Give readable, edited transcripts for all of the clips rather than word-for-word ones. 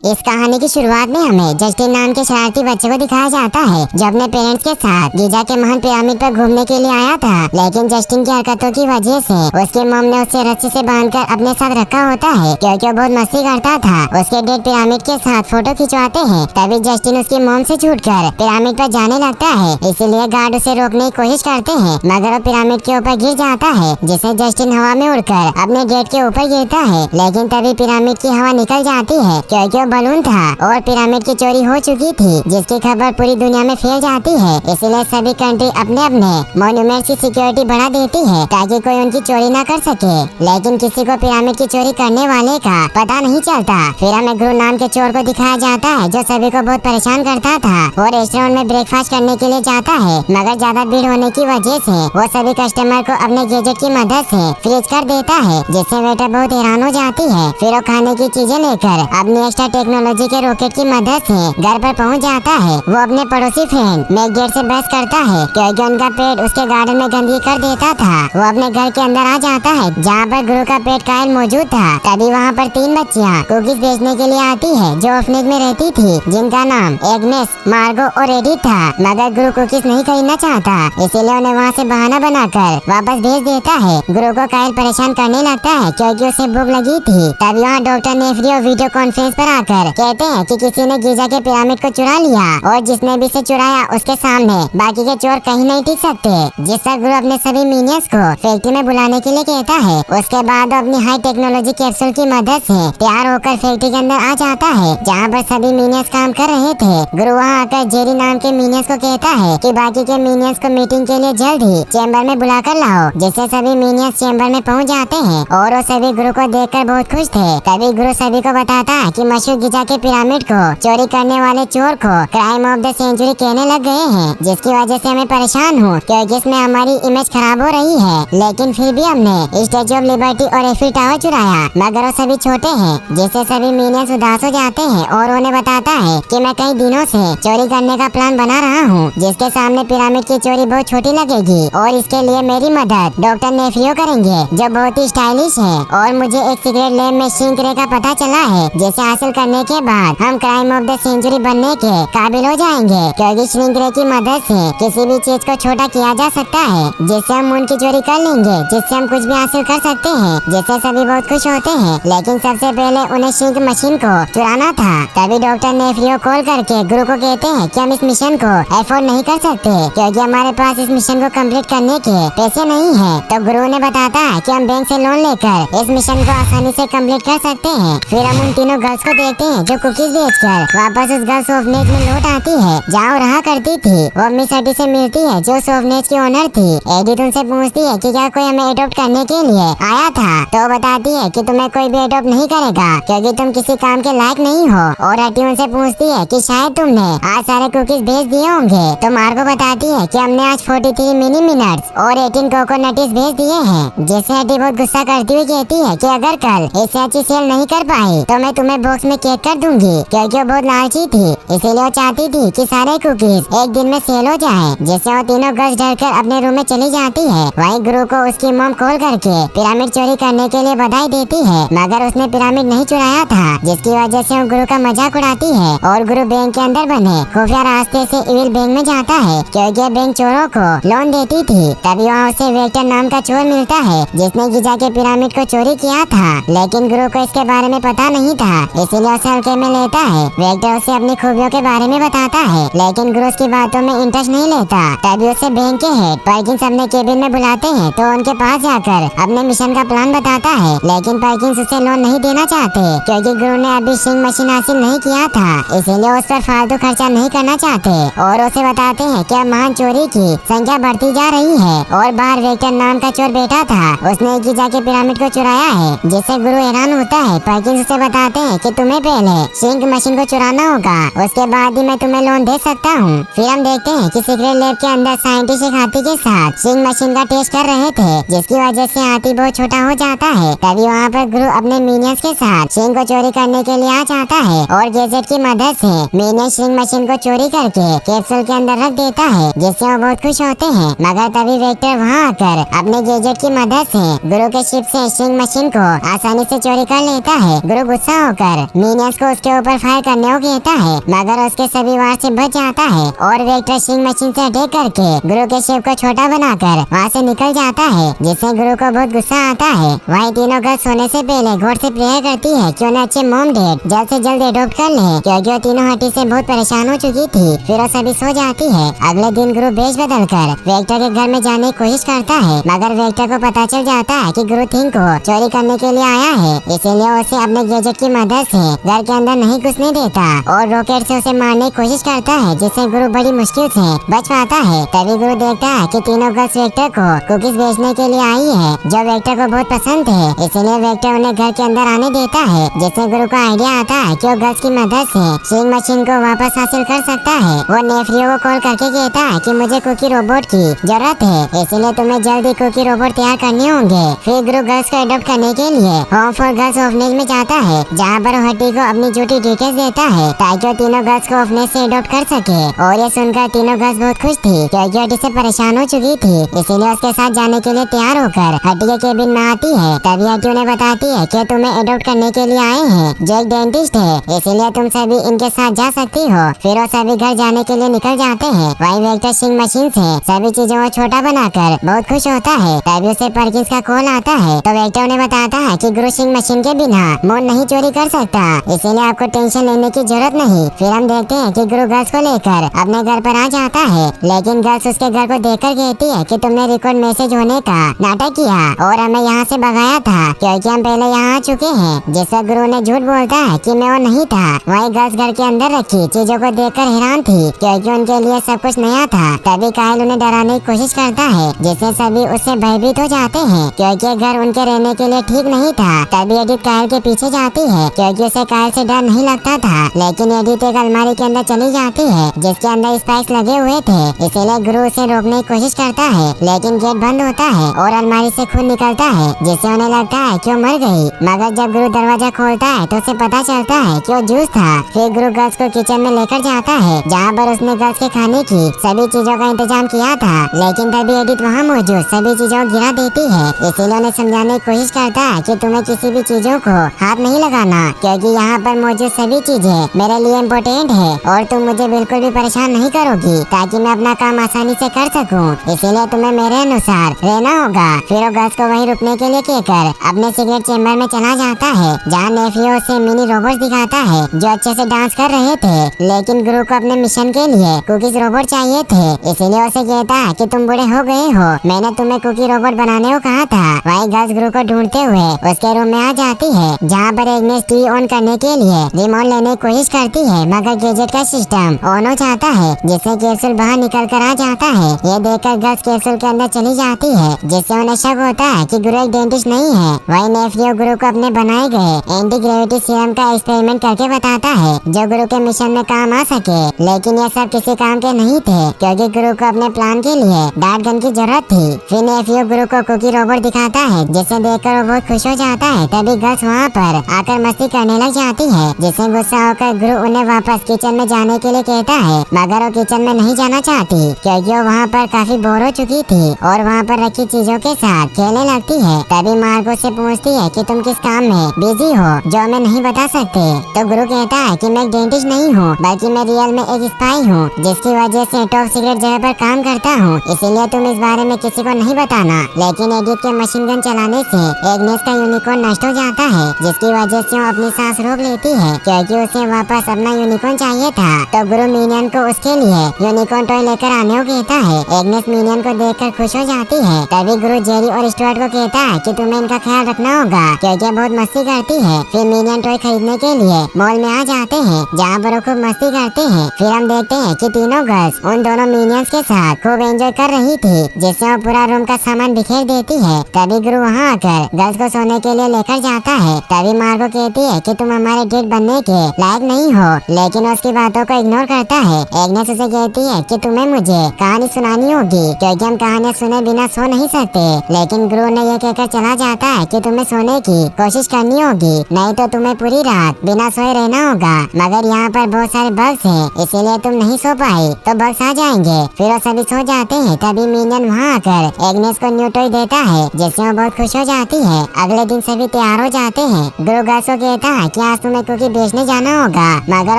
इस कहानी की शुरुआत में हमें जस्टिन नाम के शरारती बच्चे को दिखाया जाता है जो अपने पेरेंट्स के साथ गीजा के महान पिरामिड पर घूमने के लिए आया था। लेकिन जस्टिन की हरकतों की वजह से उसकी मॉम ने उसे रस्सी से बांधकर अपने साथ रखा होता है क्योंकि वो बहुत मस्ती करता था। उसके डेड पिरामिड के साथ फोटो खिंचवाते हैं। तभी जस्टिन उसकी मॉम से छूटकर पिरामिड पर जाने लगता है, इसीलिए गार्ड उसे रोकने की कोशिश करते हैं मगर वो पिरामिड के ऊपर गिर जाता है जिससे जस्टिन हवा में उड़कर अपने गेट के ऊपर गिरता है। लेकिन तभी पिरामिड की हवा निकल जाती है क्योंकि बलून था और पिरामिड की चोरी हो चुकी थी जिसकी खबर पूरी दुनिया में फैल जाती है। इसलिए सभी कंट्री अपने अपने मॉन्यूमेंट्स की सिक्योरिटी बढ़ा देती है ताकि कोई उनकी चोरी न कर सके। लेकिन किसी को पिरामिड की चोरी करने वाले का पता नहीं चलता। फिर हमें गुरु नाम के चोर को दिखाया जाता है जो सभी को बहुत परेशान करता था। वो रेस्टोरेंट में ब्रेकफास्ट करने के लिए जाता है मगर ज्यादा भीड़ होने की वजह से वो सभी कस्टमर को अपने गैजेट की मदद से फ्रीज कर देता है जिससे वेटर बहुत हैरान हो जाती है। फिर वो खाने की चीजें लेकर अपनी एक्स्ट्रा टेक्नोलॉजी के रॉकेट की मदद से घर पर पहुंच जाता है। वो अपने पड़ोसी फ्रेंड मैकगेट से बहस करता है क्योंकि उनका पेट उसके गार्डन में गंदगी कर देता था। वो अपने घर के अंदर आ जाता है जहाँ पर गुरु का पेट कायल मौजूद था। तभी वहाँ पर 3 बच्चियाँ कुकीज बेचने के लिए आती है जो ऑर्फनेज में रहती थी जिनका नाम एग्नेस, मार्गो और एडिथ था। मगर गुरु कुकीज नहीं खरीदना चाहता इसीलिए उन्हें वहाँ से बहाना बनाकर वापस भेज देता है। गुरु को कायल परेशान करने लगता है क्योंकि उसे भूख लगी थी। तभी वहाँ डॉक्टर नेफ्रियो वीडियो कॉन्फ्रेंस पर आकर कहते हैं कि किसी ने गीजा के पिरामिड को चुरा लिया और जिसने भी इसे चुराया उसके सामने बाकी के चोर कहीं नहीं टिक सकते। जिस पर गुरु अपने सभी मिनियंस को फैक्ट्री में बुलाने के लिए कहता है। उसके बाद अपनी हाई टेक्नोलॉजी कैप्सूल की मदद से तैयार होकर फैक्ट्री के अंदर आ जाता है जहाँ पर सभी मिनियंस काम कर रहे थे। गुरु वहाँ आकर जेरी नाम के मिनियंस को कहता है कि बाकी के मिनियंस को मीटिंग के लिए जल्द ही चैम्बर में बुला कर लाओ, जिससे सभी मिनियंस चैम्बर में पहुँच जाते हैं और वो सभी गुरु को देखकर बहुत खुश थे। तभी गुरु सभी को बताता है कि मशहूर गीजा के पिरामिड को चोरी करने वाले चोर को क्राइम ऑफ द सेंचुरी कहने लग गए हैं, जिसकी वजह से मैं परेशान हूँ क्योंकि इसमें हमारी इमेज खराब हो रही है। लेकिन फिर भी हमने स्टैच्यू ऑफ लिबर्टी और एफिल टावर चुराया मगर वो सभी छोटे हैं, जिससे सभी मिनियंस उदास हो जाते हैं और उन्हें बताता है कि मैं कई दिनों से चोरी करने का प्लान बना रहा हूँ जिसके सामने पिरामिड की चोरी बहुत छोटी लगेगी और इसके लिए मेरी मदद डॉक्टर नेफ्रियो करेंगे जो बहुत ही स्टाइलिश है। और मुझे एक सीक्रेट लैब में शिंकरे का पता चला है जिसे हासिल करने के बाद हम क्राइम ऑफ द सेंचुरी बनने के काबिल हो जाएंगे क्योंकि श्रिंकरे की मदद से किसी भी चीज को छोटा किया जा सकता है जिससे हम उनकी चोरी कर लेंगे, जिससे हम कुछ भी हासिल कर सकते हैं, जिससे सभी बहुत खुश होते हैं। लेकिन सबसे पहले उन्हें श्रिंक मशीन को चुराना था। तभी डॉक्टर नेफ्रियो कॉल करके गुरु को कहते हैं कि हम इस मिशन को एफोर्ड नहीं कर सकते क्योंकि हमारे पास इस मिशन को कम्प्लीट करने के पैसे नहीं है। तो गुरु ने बताता है कि हम बैंक से लोन लेकर इस मिशन को आसानी से कम्प्लीट कर सकते हैं। फिर हम उन तीनों गर्ल्स को देखते हैं जो कुकीज बेचकर वापस उस गर्ल्स ऑर्फनेज में लौट आती है जहाँ रहा करती थी। वो मिस एडी से मिलती है जो उस ऑर्फनेज की ओनर थी। एडिथ उनसे पूछती है कि क्या कोई हमें एडॉप्ट करने के लिए आया था, तो बताती है कि तुम्हें कोई भी एडॉप्ट नहीं करेगा क्योंकि तुम किसी काम के लायक नहीं हो। और एडी उनसे पूछती है कि शायद तुमने आज सारे कुकीज भेज दिए होंगे। तो मार्गो बताती है कि हमने आज 43 मिनी मिनट्स और 18 कोकोनट्स भेज दिए हैं, जिससे एडी बहुत गुस्सा करती हुई कहती है कि अगर कल इससे अच्छी सेल नहीं कर पाई तो मैं तुम्हें बॉक्स में केक कर दूंगी क्योंकि वो बहुत लालची थी। इसीलिए वो चाहती थी कि सारे कुकीज एक दिन में सेल हो जाएं, जिससे वो तीनों गर्ल्स डरकर अपने रूम में चली जाती है। वहीं गुरु को उसकी मॉम कॉल करके पिरामिड चोरी करने के लिए बधाई देती है मगर उसने पिरामिड नहीं चुराया था, जिसकी वजह से वो गुरु का मजाक उड़ाती है। और गुरु बैंक के अंदर बने खुफिया रास्ते से इविल बैंक में जाता है क्योंकि बैंक चोरों को लोन देती थी। तभी वहाँ उसे वेक्टर नाम का चोर मिलता है जिसने गीजा के पिरामिड को चोरी किया था। लेकिन गुरु को इसके बारे में पता नहीं था इसीलिए उसे हल्के में लेता है। वेक्टर उसे अपनी खूबियों के बारे में बताता है लेकिन गुरु उसकी बातों में इंटरेस्ट नहीं लेता। तभी उसे बैंक के हेड पर्किंस अपने केबिन में बुलाते हैं तो उनके पास जाकर अपने मिशन का प्लान बताता है। लेकिन पर्किंस उसे लोन नहीं देना चाहते क्योंकि गुरु ने अभी सिंह मशीन हासिल नहीं किया था, इसीलिए उस पर फालतू खर्चा नहीं करना चाहते। और उसे बताते हैं कि महान चोरी की संख्या बढ़ती जा रही है और बाहर वेक्टर नाम का चोर बैठा था, उसने गीजा के पिरामिड को चुराया है, जिससे गुरु हैरान होता है। पर्किंस उसे बताते हैं कि तुम्हें पहले सिंक मशीन को चुराना होगा, उसके बाद ही मैं तुम्हें लोन दे सकता हूँ। फिर हम देखते हैं कि सीक्रेट लैब के अंदर साइंटिस्ट एक हाथी के साथ सिंक मशीन का टेस्ट कर रहे थे, जिसकी वजह से हाथी बहुत छोटा हो जाता है। तभी वहाँ पर गुरु अपने मिनियंस के साथ सिंक को चोरी करने के लिए आ जाता है और गैजेट की मदद से मिनियन सिंक मशीन को चोरी करके कैप्सूल के अंदर रख देता है, जिससे वो बहुत खुश होते हैं। मगर तभी वेक्टर वहाँ आकर अपने गैजेट की मदद से गुरु के शिप से सिंक मशीन को आसानी से चोरी कर लेता है। गुरु गुस्सा होकर मिनियंस को उसके ऊपर फायर करने को कहता है, मगर उसके सभी वार से बच जाता है और वेक्टर शिंग मशीन से अटैक करके गुरु के शेप को छोटा बनाकर वहाँ से निकल जाता है, जिससे गुरु को बहुत गुस्सा आता है। वही तीनों गर्ल्स सोने से पहले गॉड से प्रेयर करती है कि उन्हें अच्छे मॉम डैड जल्द से जल्द एडॉप्ट कर ले, क्योंकि वो तीनों हड्डी से बहुत परेशान हो चुकी थी। फिर वो सभी सो जाती है। अगले दिन गुरु बेच बदल कर वेक्टर के घर में जाने की कोशिश करता है, मगर वेक्टर को पता चल जाता है कि गुरु थिंग को चोरी करने के लिए आया है, इसीलिए उसे अपने गैजेट की मदद से घर के अंदर नहीं घुसने देता और रॉकेट से उसे मारने की कोशिश करता है, जिससे गुरु बड़ी मुश्किल से बच पाता है। तभी गुरु देखता है कि तीनों गर्ल्स वेक्टर को कुकीज बेचने के लिए आई है, जो वेक्टर को बहुत पसंद है, इसीलिए वेक्टर उन्हें घर के अंदर आने देता है, जिससे गुरु को आइडिया आता है कि वो गर्ल्स की मदद से शिंग मशीन को वापस हासिल कर सकता है। वो नेफ्रियो को कॉल करके कहता है कि मुझे कुकी रोबोट की जरूरत है, इसीलिए तुम्हें जल्दी कुकी रोबोट तैयार करने होंगे। फिर गुरु गर्ल्स को एडॉप्ट करने के लिए होम फॉर गर्ल्स ऑर्फनेज में जाता है, जहाँ पर हड्डी को अपनी झूठी डिटेल्स देता है ताकि वो तीनों गर्ल्स को ऑर्फनेज से एडॉप्ट कर सके। और ये सुनकर तीनों गर्ल्स बहुत खुश थी, क्योंकि हड्डी से परेशान हो चुकी थी, इसीलिए उसके साथ जाने के लिए तैयार होकर हड्डी के केबिन में आती है। तभी हड्डी उन्हें बताती है कि तुम्हें एडॉप्ट करने के लिए आए हैं, जो एक डेंटिस्ट है, इसीलिए तुम सभी इनके साथ जा सकती हो। फिर वो सभी घर जाने के लिए निकल जाते हैं। वही वेक्टर शिंग मशीन से सभी चीजों को छोटा बनाकर बहुत खुश होता है। तभी उसे पर्किंस का कॉल आता है, तो वेक्टर उन्हें बताता है कि गुरु शिंग मशीन के बिना मोन नहीं चोरी कर सकता, इसीलिए आपको टेंशन लेने की जरूरत नहीं। फिर हम देखते हैं कि गुरु गर्ल्स को लेकर अपने घर पर आ जाता है, लेकिन गर्ल्स उसके घर को देखकर कहती है कि तुमने रिकॉर्ड मैसेज होने का नाटक किया और हमें यहाँ से भगाया था, क्योंकि हम पहले यहाँ आ चुके हैं। जिससे गुरु ने झूठ बोलता है कि मैं वो नहीं था। वही गर्ल्स घर के अंदर रखी चीजों को देखकर हैरान थी, क्योंकि उनके लिए सब कुछ नया था। तभी कायल उन्हें डराने की कोशिश करता है, जिससे सभी उससे भयभीत हो जाते हैं, क्योंकि घर उनके रहने के लिए ठीक नहीं था। तभी एडिथ कायल के पीछे जाती है, क्योंकि उसे कायल से डर नहीं लगता था। लेकिन एडिथ एक अलमारी के अंदर चली जाती है, जिसके अंदर स्पाइक्स लगे हुए थे, इसीलिए गुरु उसे रोकने की कोशिश करता है, लेकिन गेट बंद होता है और अलमारी से खून निकलता है, जिससे उन्हें लगता है कि वो मर गई। मगर जब गुरु दरवाजा खोलता है तो उसे पता चलता है कि वो जूस था। फिर गुरु गर्ल्स को किचन में लेकर जाता है, जहाँ पर उसने गर्ल्स के खाने की सभी चीजों का इंतजाम किया था। लेकिन तभी एडिथ वहाँ मौजूद सभी चीजों को गिरा देती है, इसीलिए उन्हें समझाने की कोशिश करता है कि तुम्हें किसी भी चीजों को हाथ नहीं लगाना, क्योंकि यहाँ पर मौजूद सभी चीजें मेरे लिए इम्पोर्टेंट है और तुम मुझे बिल्कुल भी परेशान नहीं करोगी, ताकि मैं अपना काम आसानी से कर सकूं। इसीलिए तुम्हें मेरे अनुसार रहना होगा। फिर वो गर्ल्स को वहीं रुकने के लिए कहकर अपने सीक्रेट चेम्बर में चला जाता है, जहाँ नेफ्रियो से मिनी रोबोट दिखाता है जो अच्छे से डांस कर रहे थे। लेकिन गुरु को अपने मिशन के लिए कुकीज रोबोट चाहिए थे, इसीलिए उसे कहता है कि तुम बूढ़े हो गए हो, मैंने तुम्हें कुकी रोबोट बनाने को कहा था। वही गर्ल्स गुरु को ढूंढते हुए उसके रूम में आ जाती है, जहाँ पर एग्नेस टीवी ऑन करने के लिए रिमोट लेने की कोशिश करती है, मगर गैजेट का सिस्टम ऑन हो जाता है, जिससे कैप्सूल बाहर निकल कर आ जाता है। ये देखकर गर्ल्स कैप्सूल के अंदर चली जाती है, जिससे उन्हें शक होता है कि गुरु एक डेंटिस्ट नहीं है। वही नेफ्रियो गुरु को अपने बनाए गए एंटी ग्रेविटी सीरम का एक्सपेरिमेंट करके बताता है, जो गुरु के मिशन में काम आ सके। लेकिन ये सब किसी काम के नहीं थे, क्योंकि गुरु को अपने प्लान के लिए डार्ट गन की जरूरत थी। फिर नेफ्रियो गुरु को कुकी रोबोट दिखाता है, जिसे देखकर वो बहुत खुश हो जाता है। तभी गर्ल्स वहाँ पर आकर मस्ती करने लग जाती है, जिससे गुस्सा होकर गुरु उन्हें वापस किचन में जाने के लिए कहता है, मगर वो किचन में नहीं जाना चाहती, क्योंकि वो वहाँ पर काफी बोर हो चुकी थी और वहाँ पर रखी चीजों के साथ खेलने लगती है। तभी मार्गो से पूछती है कि तुम किस काम में बिजी हो जो हमें नहीं बता सकते। तो गुरु कहता है कि मैं एक डेंटिस्ट नहीं हूँ, बल्कि मैं रियल में एक स्पाई हूँ, जिसकी वजह से टॉप सीक्रेट जगह पर काम करता हूँ, इसीलिए तुम इस बारे में किसी को नहीं बताना। लेकिन एडिथ के मशीन गन चलाने से एग्नेस का यूनिकॉर्न नष्ट हो जाता है, जिसकी वजह से वो अपनी सांस रोक लेती है, क्योंकि उसे वापस अपना यूनिकॉर्न चाहिए था। तो गुरु मिनियन को उसके लिए यूनिकॉर्न टॉय लेकर आने को कहता है। एग्नेस मिनियन को देखकर खुश हो जाती है। तभी गुरु जेरी और स्टुअर्ट को कहता है कि तुम्हें इनका ख्याल रखना होगा, क्योंकि बहुत मस्ती करती है। फिर मिनियन टॉय खरीदने के लिए मॉल में आ जाते हैं, जहाँ पर वो खूब मस्ती करते हैं। फिर हम देखते हैं कि तीनों गर्ल्स उन दोनों मिनियंस के साथ खूब एंजॉय कर रही थी, जिससे वो पूरा रूम का सामान बिखेर देती है। तभी गुरु वहाँ आकर गर्ल्स को सोने के लिए लेकर जाता है। तभी मार्गो कहती है कि तुम हमारे डेट बनने के लायक नहीं हो, लेकिन उसकी बातों को इग्नोर करता है। एग्नेस उसे कहती है कि तुम्हें मुझे कहानी सुनानी होगी, क्योंकि हम कहानियाँ सुने बिना सो नहीं सकते। लेकिन गुरु ने यह कहकर चला जाता है कि तुम्हें सोने की कोशिश करनी होगी, नहीं तो तुम्हें पूरी रात बिना सोए रहना होगा। मगर यहाँ पर बहुत सारे बग्स हैं, इसीलिए तुम नहीं सो पाई तो बग्स आ जाएंगे। फिर वो सभी सो जाते हैं। तभी मिनियन वहाँ आकर एग्नेस को न्यू टॉय देता है, जिससे वो बहुत खुश हो जाती है। अगले दिन सभी तैयार हो जाते हैं। गुरु गर्ल्स को कहता है कि इसलिए आज तुम्हें कुकी बेचने जाना होगा। मगर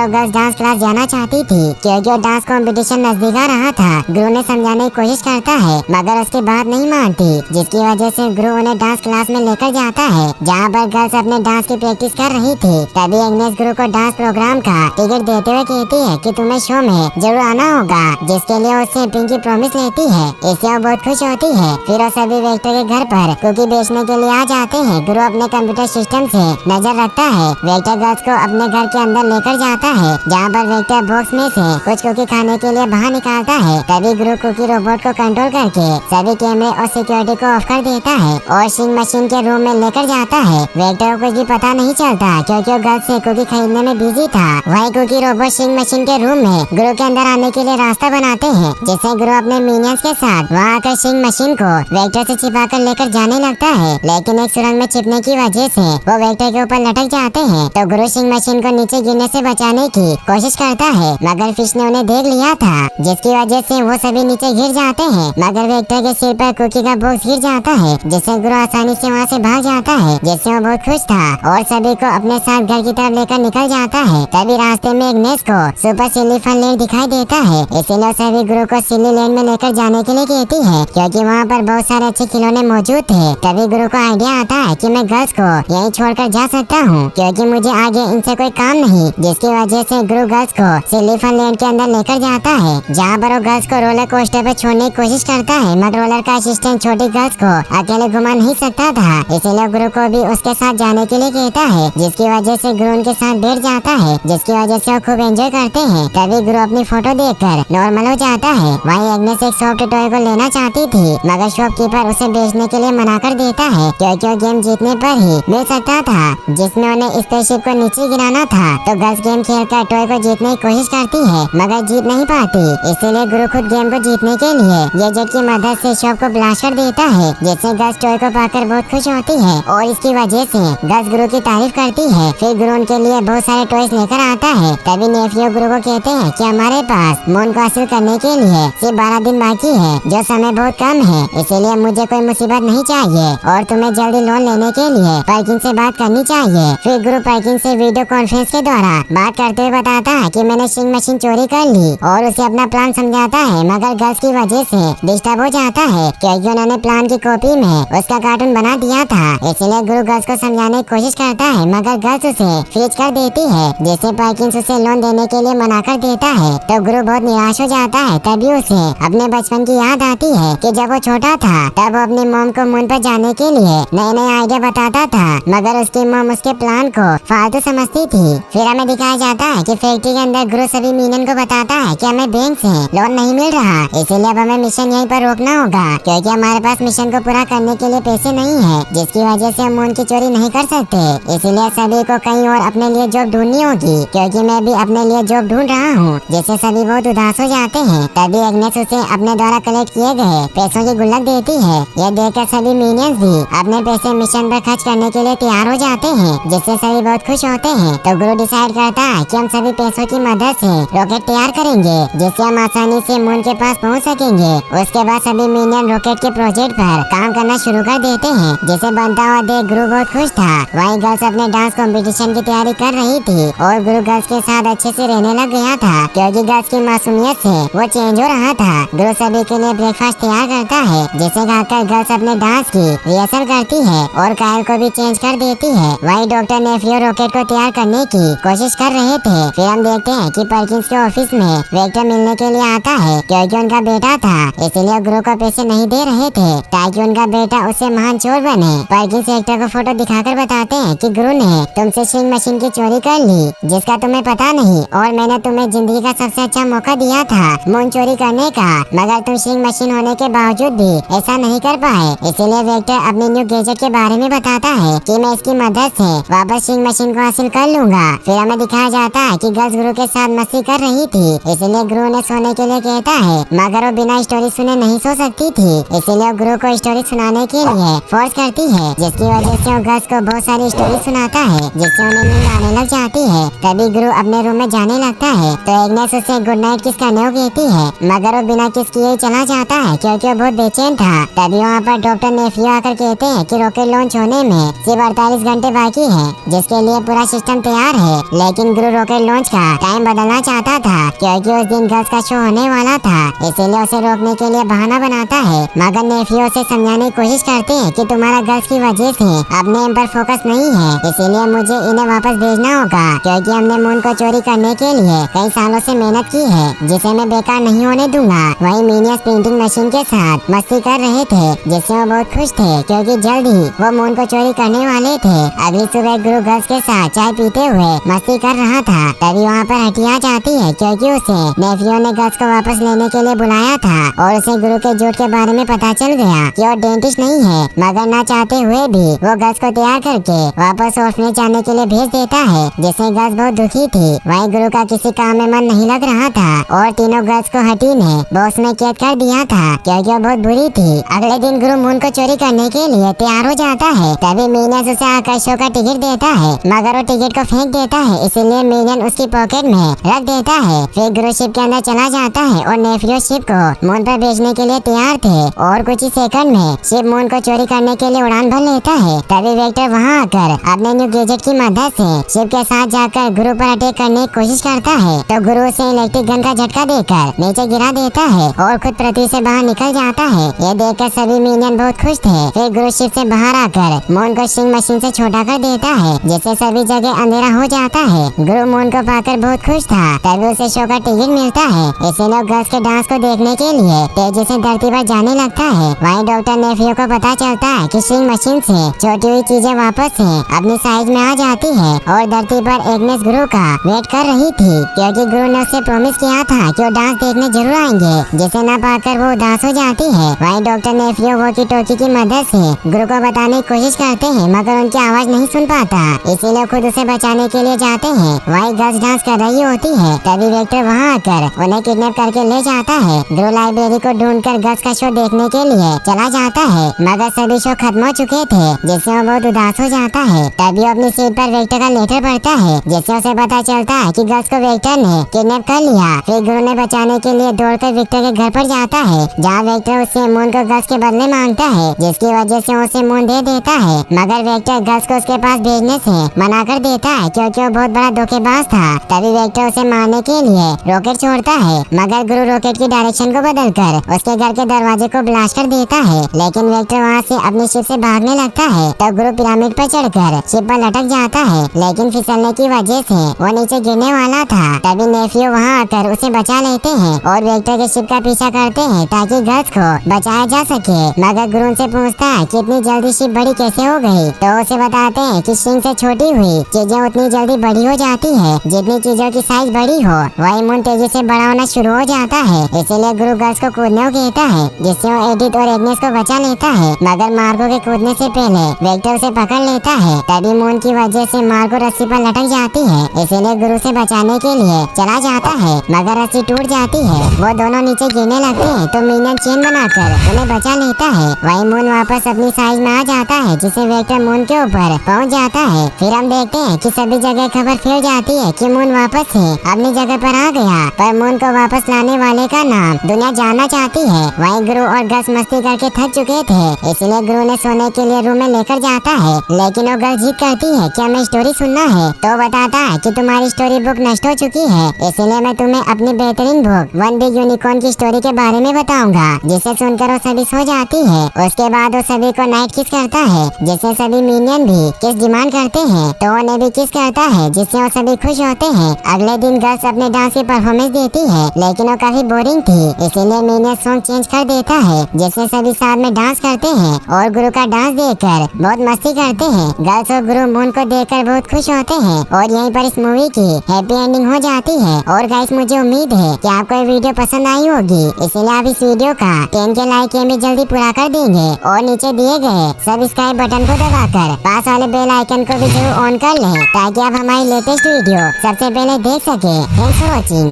वो गर्ल्स डांस क्लास जाना चाहती थी क्योंकि वो डांस कंपटीशन नजदीक आ रहा था। गुरु ने समझाने की कोशिश करता है मगर उसकी बात नहीं मानती, जिसकी वजह से गुरु उन्हें डांस क्लास में लेकर जाता है जहाँ पर गर्ल्स अपने डांस की प्रैक्टिस कर रही थी। तभी एग्नेस गुरु को डांस प्रोग्राम का टिकट देते हुए कहती है कि तुम्हें शो में जरूर आना होगा, जिसके लिए उससे पिंकी प्रॉमिस लेती है। इससे वो बहुत खुश होती है। फिर वो सभी वेक्टर के घर पर कुकी बेचने के लिए आ जाते हैं। गुरु अपने कंप्यूटर सिस्टम से नजर रखता है। वेक्टर गर्ल्स को अपने घर के अंदर लेकर जाता है जहाँ पर वेक्टर बॉक्स में से कुछ कुकी खाने के लिए बाहर निकालता है। तभी गुरु कुकी रोबोट को कंट्रोल करके सभी कैमरे और सिक्योरिटी को ऑफ कर देता है और शिंग मशीन के रूम में लेकर जाता है। वेक्टर को कुछ भी पता नहीं चलता क्योंकि वो गर्ल्स से कुकी खरीदने में बिजी था। वही कुकी रोबोट शिंग मशीन के रूम में गुरु के अंदर आने के लिए रास्ता बनाते हैं, जिससे गुरु अपने मिनियंस के साथ वहाँ आकर शिंग मशीन को वेक्टर से छिपाकर लेकर जाने लगता है। लेकिन एक सुरंग में छिपने की वजह से वो वेक्टर के ऊपर लटक जाते हैं, तो गुरु शिंग मशीन को नीचे गिरने से बचाने की कोशिश करता है मगर फिश ने उन्हें देख लिया था, जिसकी वजह से वो सभी नीचे गिर जाते हैं। मगर वेक्टर के सिर पर कुकी का बॉक्स गिर जाता है, जिससे गुरु आसानी से वहाँ से भाग जाता है, जिससे वो बहुत खुश था और सभी को अपने साथ घर की तरफ लेकर निकल जाता है। तभी रास्ते में एग्नेस को सुपर सिली फन लैंड दिखाई देता है, इसीलिए सभी गुरु को सिली लैंड में लेकर जाने के लिए कहती है क्योंकि वहाँ पर बहुत सारे अच्छे खिलौने मौजूद थे। तभी गुरु को आइडिया आता है कि मैं गर्ल्स को यहीं छोड़कर जा सकता हूँ क्योंकि मुझे आगे इनसे कोई काम नहीं, जिसकी वजह से गुरु गर्ल्स को सिली फन लैंड के अंदर लेकर जाता है जहाँ पर वो गर्ल्स को रोलर कोस्टर पर छोड़ने की कोशिश करता है। मगर रोलर का असिस्टेंट छोटी गर्ल्स को अकेले घुमा नहीं सकता था, इसीलिए गुरु को भी उसके साथ जाने के लिए कहता है, जिसकी वजह से गुरु उनके साथ बैठ जाता है, जिसकी वजह से वो खूब एंजॉय करते हैं। तभी गुरु अपनी फोटो देखकर नॉर्मल हो जाता है। वहीं एग्नेस एक सॉफ्ट टॉय को लेना चाहती थी मगर शॉपकीपर उसे बेचने के लिए मना कर देता है क्योंकि वो गेम जीतने पर ही मिल सकता था, जिसमें उन्हें स्पेसशिप को नीचे गिराना था। तो गर्ल्स गेम खेलकर टॉय को जीतने की कोशिश करती है मगर जीत नहीं पाती, इसीलिए गुरु खुद गेम को जीतने के लिए गैजेट की मदद से शॉप को ब्लास्ट कर देता है, जिससे गर्ल्स टॉय को पाकर बहुत खुश होती है और इसकी वजह से गर्ल्स गुरु की तारीफ करती है। फिर गुरु उनके लिए बहुत सारे टॉयज लेकर आता है। तभी नेफियो गुरु को कहते हैं कि हमारे पास मून को हासिल करने के लिए सिर्फ 12 दिन बाकी है, जो समय बहुत कम है, इसीलिए मुझे कोई मुसीबत नहीं चाहिए और तुम्हें जल्दी लोन लेने के लिए पर्किन से बात करनी चाहिए। फिर गुरु पर्किन से वीडियो कॉन्फ्रेंस के द्वारा बात करते हुए बताता है कि मैंने शिंग मशीन चोरी कर ली और उसे अपना प्लान समझाता है मगर गर्ल्स की वजह से डिस्टर्ब हो जाता है क्योंकि उन्होंने प्लान की कॉपी में उसका कार्टून बना दिया था। इसलिए गुरु गर्ल्स को समझाने की कोशिश करता है मगर गर्ल्स उसे फ्रीज कर देती है, जिससे पर्किंस उसे लोन देने के लिए मना कर देता है। तो गुरु बहुत निराश हो जाता है। तभी उसे अपने बचपन की याद आती है कि जब वो छोटा था तब वो अपनी मॉम को मून पर जाने के लिए नए नए आइडिया बताता था मगर उसकी मॉम उसके प्लान को फालतू समझती थी। फिर हमें दिखाया जाता है कि फैक्ट्री के अंदर गुरु सभी मीनियन को बताता है कि हमें बैंक से लोन नहीं मिल रहा, इसीलिए अब हमें मिशन यहीं पर रोकना होगा क्योंकि हमारे पास मिशन को पूरा करने के लिए पैसे नहीं है, जिसकी वजह से हम मून की चोरी नहीं कर सकते। इसीलिए सभी को कहीं और अपने लिए जॉब ढूंढनी होगी क्योंकि मैं भी अपने लिए जॉब ढूंढ रहा हूँ, जिससे सभी बहुत उदास हो जाते हैं। तभी एग्नेस उसे अपने द्वारा कलेक्ट किए गए पैसों की गुल्लक देती है। यह देखकर सभी मीनियंस भी अपने पैसे मिशन पर खर्च करने के लिए तैयार हो जाते हैं, जिससे सभी बहुत खुश होते हैं। तो गुरु डिसाइड करता है कि हम सभी पैसों की मदद से रॉकेट तैयार करेंगे जिससे हम आसानी से मून के पास पहुंच सकेंगे। उसके बाद सभी मीनियन रॉकेट के प्रोजेक्ट पर काम करना शुरू कर देते हैं, जिसे बनता हुआ देख गुरु बहुत खुश था। वहीं गर्ल्स अपने डांस कंपटीशन की तैयारी कर रही थी और गुरु गर्ल्स के साथ अच्छे से रहने लग गया था क्योंकि गर्ल्स की मासूमियत से वो चेंज हो रहा था। गुरु सभी के लिए ब्रेकफास्ट तैयार करता है, जिसे खाकर गर्ल्स अपने डांस की रिहर्सल करती है और कायल को भी चेंज कर देती है। वहीं डॉक्टर नेफियो रॉकेट को तैयार करने की कोशिश कर रहे थे। फिर हम देखते हैं कि पर्किंस के ऑफिस में वेक्टर मिलने के लिए आता है क्योंकि उनका बेटा था, इसीलिए गुरु को पैसे नहीं दे रहे थे ताकि उनका बेटा उससे महान चोर बने। पर्किंस वेक्टर को फोटो दिखाकर बताते हैं कि गुरु ने तुमसे शिंग मशीन की चोरी कर ली जिसका तुम्हें पता नहीं और मैंने तुम्हें जिंदगी का सबसे अच्छा मौका दिया था मून चोरी करने का, मगर तुम शिंग मशीन होने के बावजूद भी ऐसा नहीं कर पाए। इसीलिए वेक्टर अपने न्यू गैजेट के बारे में बताता है कि मैं इसकी मदद से वापस शिंग मशीन को हासिल कर लूंगा। फिर हमें दिखाया जाता है कि गर्ल्स गुरु के साथ मस्ती कर रही थी, इसीलिए गुरु ने सोने के लिए कहता है मगर वो बिना स्टोरी सुने नहीं सो सकती थी, इसीलिए गुरु को स्टोरी सुनाने के लिए फोर्स करती है, जिसकी वजह से वो गर्ल्स को बहुत सारी स्टोरी सुनाता है जिससे उन्हें नींद आने लग जाती है। तभी गुरु अपने रूम में जाने लगता है तो एग्नेस उसे गुड नाइट किस करने को कहती है मगर वो बिना किस किए चला जाता है क्योंकि वो बहुत बेचैन था। तभी वहाँ पर डॉक्टर नेफियो आकर कहते हैं कि रॉकेट लॉन्च होने में सिर्फ 48 घंटे बाकी है, जिसकी उसके लिए पूरा सिस्टम तैयार है, लेकिन गुरु रॉकेट लॉन्च का टाइम बदलना चाहता था क्योंकि उस दिन गर्ल्स का शो होने वाला था, इसीलिए उसे रोकने के लिए बहाना बनाता है। मगर नेफियो से समझाने की कोशिश करते हैं कि तुम्हारा गर्ल्स की वजह से अपने एम पर फोकस नहीं है, इसीलिए मुझे इन्हें वापस भेजना होगा क्योंकि हमने मून को चोरी करने के लिए कई सालों से मेहनत की है, जिसे मैं बेकार नहीं होने दूंगा। वही मीनियस प्रिंटिंग मशीन के साथ मस्ती कर रहे थे, जिससे वो बहुत खुश थे क्योंकि जल्द ही वो मून को चोरी करने वाले थे। अगली सुबह गुरु गर्ल्स के साथ चाय पीते हुए मस्ती कर रहा था, तभी वहाँ पर हटिया जाती है क्योंकि उसे नेफियो ने गर्ल्स को वापस लेने के लिए बुलाया था और उसे गुरु के झूठ के बारे में पता चल गया कि वो डेंटिस्ट नहीं है। मगर न चाहते हुए भी वो गर्ल्स को तैयार करके वापस ऑर्फनेज जाने के लिए भेज देता है, जिससे गर्ल्स बहुत दुखी थी। वहीं गुरु का किसी काम में मन नहीं लग रहा था और तीनों गर्ल्स को हटी ने बॉस में कैद कर दिया था क्योंकि वो बहुत बुरी थी। अगले दिन गुरु मून को चोरी करने के लिए तैयार हो जाता है, तभी मीनियस उसे आकाश शो का टिकट देता है, मगर वो टिकट को फेंक देता है, इसीलिए मीनियन उसकी पॉकेट में रख देता है। फिर गुरु शिप के अंदर चला जाता है और नेफियो शिप को मून पर भेजने के लिए तैयार थे और कुछ ही सेकंड में शिप मून को चोरी करने के लिए उड़ान भर लेता है। तभी वेक्टर वहाँ आकर अपने न्यू गैजेट की मदद से शिप के साथ जाकर गुरु पर अटैक करने की कोशिश करता है, तो गुरु उसे इलेक्ट्रिक गन का झटका देकर नीचे गिरा देता है और खुद पृथ्वी से बाहर निकल जाता है। ये देखकर सभी मिनियन बहुत खुश थे। फिर गुरु शिप से बाहर आकर मून को शिंग मशीन से छोटा कर देता है, जिससे सभी जगह अंधेरा हो जाता है। गुरु मून को पाकर बहुत खुश था, तभी उसे शो का टिकट मिलता है, इसीलिए गर्ल्स के डांस को देखने के लिए तेजी से धरती पर जाने लगता है। वहीं डॉक्टर नेफियो को पता चलता है कि शिंग मशीन से छोटी हुई चीजें वापस से अपनी साइज में आ जाती है और धरती पर एग्नेस गुरु का वेट कर रही थी क्योंकि गुरु ने उसे प्रॉमिस किया था कि वो डांस देखने जरूर आएंगे, जिसे न पाकर वो उदास हो जाती है। वहीं डॉक्टर नेफियो वॉकी टॉकी की मदद से गुरु को बताने की कोशिश करते हैं, मगर उनकी आवाज नहीं सुन पाता, इसीलिए खुद उसे बचाने के लिए जाते हैं। वहीं गर्ल्स डांस कर रही होती है, तभी वेक्टर वहाँ आकर उन्हें किडनैप करके ले जाता है। गुरु लाइब्रेरी को ढूंढकर गर्ल्स का शो देखने के लिए चला जाता है, मगर सभी शो खत्म हो चुके थे, जिससे वो बहुत उदास हो जाता है। तभी वो अपनी सीट पर वेक्टर का लेटर पढ़ता है, जिससे उसे पता चलता है कि गर्ल्स को वेक्टर ने किडनैप कर लिया। फिर गुरु ने बचाने के लिए दौड़कर विक्टर के घर पर जाता है, जहाँ वेक्टर उससे मून को गर्ल्स के बदले मांगता है, जिसकी वजह से उसे मून दे देता है। मगर वेक्टर गर्ल्स को उसके पास भेजने से मना कर देता है क्योंकि वो बहुत बड़ा धोखेबाज था। तभी वेक्टर उसे मारने के लिए रॉकेट छोड़ता है, मगर गुरु रॉकेट की डायरेक्शन को बदलकर उसके घर के दरवाजे को ब्लास्ट कर देता है। लेकिन वेक्टर वहाँ से अपनी शिप से भागने लगता है, तो गुरु पिरामिड पर चढ़कर शिप पर लटक जाता है, लेकिन फिसलने की वजह से वो नीचे गिरने वाला था। तभी नेफियो वहाँ आकर उसे बचा लेते हैं और वेक्टर के शिप का पीछा करते हैं ताकि गर्ल्स को बचाया जा सके। मगर गुरु उनसे पूछता है कि इतनी जल्दी शिप बड़ी कैसे हो गई, तो उसे बताते हैं कि शिंग से छोटी हुई चीजें उतनी जल्दी बड़ी हो जाती है जितनी चीजों की साइज बड़ी हो। वही मून तेजी से बड़ा होना शुरू हो जाता है, इसीलिए गुरु गर्ल्स को कूदने को कहता है, जिससे वो एडिथ और एग्नेस को बचा लेता है। मगर मार्को के कूदने से पहले वेक्टर उसे पकड़ लेता है, तभी मून की वजह से मार्को रस्सी पर लटक जाती है, इसीलिए गुरु से बचाने के लिए चला जाता है, मगर रस्सी टूट जाती है। वो दोनों नीचे गिरने लगते हैं, तो मिनियन चेन बनाकर उन्हें बचा लेता है। वही मून वापस अपनी साइज में आ जाता है, जिससे वेक्टर मून के ऊपर पहुंच जाता है। फिर हम देखते हैं कि सभी जगह खबर फैल जाती है कि मून वापस से अपनी जगह पर आ गया, पर मून को वापस लाने वाले का नाम दुनिया जानना चाहती है। वहीं गुरु और गर्ल्स मस्ती करके थक चुके थे, इसलिए गुरु ने सोने के लिए रूम में लेकर जाता है, लेकिन वो गर्ल जिद करती है कि हमें स्टोरी सुनना है, तो बताता है कि तुम्हारी स्टोरी बुक नष्ट हो चुकी है, इसलिए मैं तुम्हें अपनी बेहतरीन बुक वन बिग यूनिकॉर्न की स्टोरी के बारे में बताऊंगा, जिसे सुनकर वो सभी सो जाती है। उसके बाद वो सभी को नाइट किस करता है, जिससे सभी मिनियन भी किस डिमांड करते हैं, तो उन्हें भी किस करता है, जिससे वो सभी खुश होते हैं। अगले दिन गर्ल्स अपने डांस की परफॉर्मेंस देती है, लेकिन वो काफी बोरिंग थी, इसीलिए मिनियन सॉन्ग चेंज कर देता है, जिससे सभी साथ में डांस करते हैं और गुरु का डांस देखकर बहुत मस्ती करते हैं। गर्ल्स और गुरु मून को देखकर बहुत खुश होते हैं और यहीं पर इस मूवी की हैप्पी एंडिंग हो जाती है। और गाइस, मुझे उम्मीद है कि आपको ये वीडियो पसंद आई होगी, इसलिए आप इस वीडियो का 10 के लाइक में जल्दी पूरा कर देंगे और नीचे दिए गए सब्सक्राइब बटन को दबाकर पास वाले बेल आइकन को भी जरूर ऑन कर लें, ताकि आप हमारी लेटेस्ट वीडियो सबसे पहले देख सके। Thanks for watching.